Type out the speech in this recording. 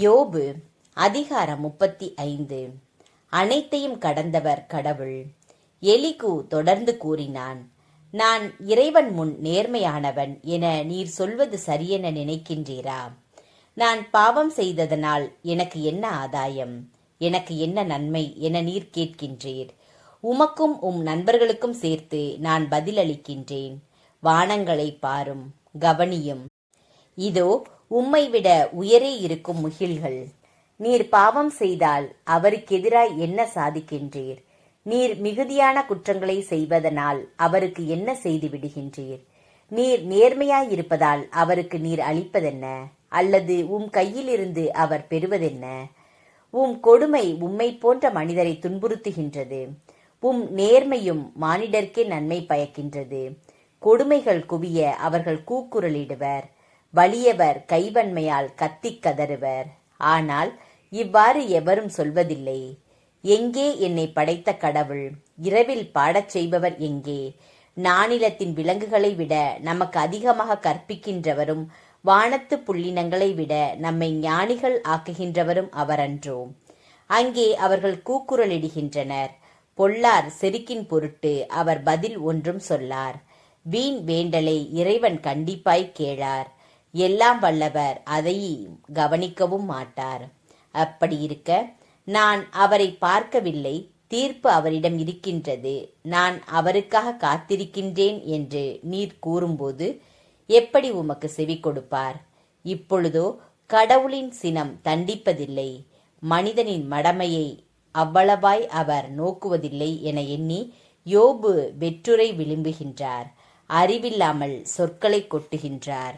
யோபு அதிகாரம் 35. அனைத்தையும் கடந்தவர் கடவுள். எலிகு தொடர்ந்து கூறினான், நான் இறைவன் முன் நேர்மையானவன் என நீர் சொல்வது சரியென நினைக்கின்றீரா? நான் பாவம் செய்ததனால் எனக்கு என்ன ஆதாயம், எனக்கு என்ன நன்மை என நீர் கேட்கின்றீர். உமக்கும் உம் நண்பர்களுக்கும் சேர்த்து நான் பதிலளிக்கின்றேன். வானங்களை பாரும், கவனியும். இதோ உம்மை விட உயரே இருக்கும் முகில்கள். நீர் பாவம் செய்தால் அவருக்கெதிராய் என்ன சாதிக்கின்றீர்? நீர் மிகுதியான குற்றங்களை செய்வதனால் அவருக்கு என்ன செய்து விடுகின்றீர்? நீர் நேர்மையாயிருப்பதால் அவருக்கு நீர் அளிப்பதென்ன? அல்லது உம் கையிலிருந்து அவர் பெறுவதென்ன? உம் கொடுமை உம்மை போன்ற மனிதரை துன்புறுத்துகின்றது. உம் நேர்மையும் மானிடர்க்கே நன்மை பயக்கின்றது. கொடுமைகள் குவிய அவர்கள் கூக்குரலிடுவர். வலியவர் கைவன்மையால் கத்திக் கதறுவர். ஆனால் இவ்வாறு எவரும் சொல்வதில்லை. எங்கே என்னை படைத்த கடவுள்? இரவில் பாடச் செய்பவர் எங்கே? நானிலத்தின் விலங்குகளை விட நமக்கு அதிகமாக கற்பிக்கின்றவரும் வானத்து புள்ளினங்களை விட நம்மை ஞானிகள் ஆக்குகின்றவரும் அவரன்றோ? அங்கே அவர்கள் கூக்குரலிடுகின்றனர். பொல்லார் செருக்கின் பொருட்டு அவர் பதில் ஒன்றும் சொல்லார். வீண் வேண்டலை இறைவன் கண்டிப்பாய் கேளார். எல்லாம் வல்லவர் அதை கவனிக்கவும் மாட்டார். அப்படி இருக்க நான் அவரை பார்க்கவில்லை, தீர்ப்பு அவரிடம் இருக்கின்றது, நான் அவருக்காக காத்திருக்கின்றேன் என்று நீர் கூறும்போது எப்படி உமக்கு செவி கொடுப்பார்? இப்பொழுதோ கடவுளின் சினம் தண்டிப்பதில்லை, மனிதனின் மடமையை அவ்வளவாய் அவர் நோக்குவதில்லை என எண்ணி யோபு வெற்றுரை விளிம்புகின்றார். அறிவில்லாமல் சொற்களை கொட்டுகின்றார்.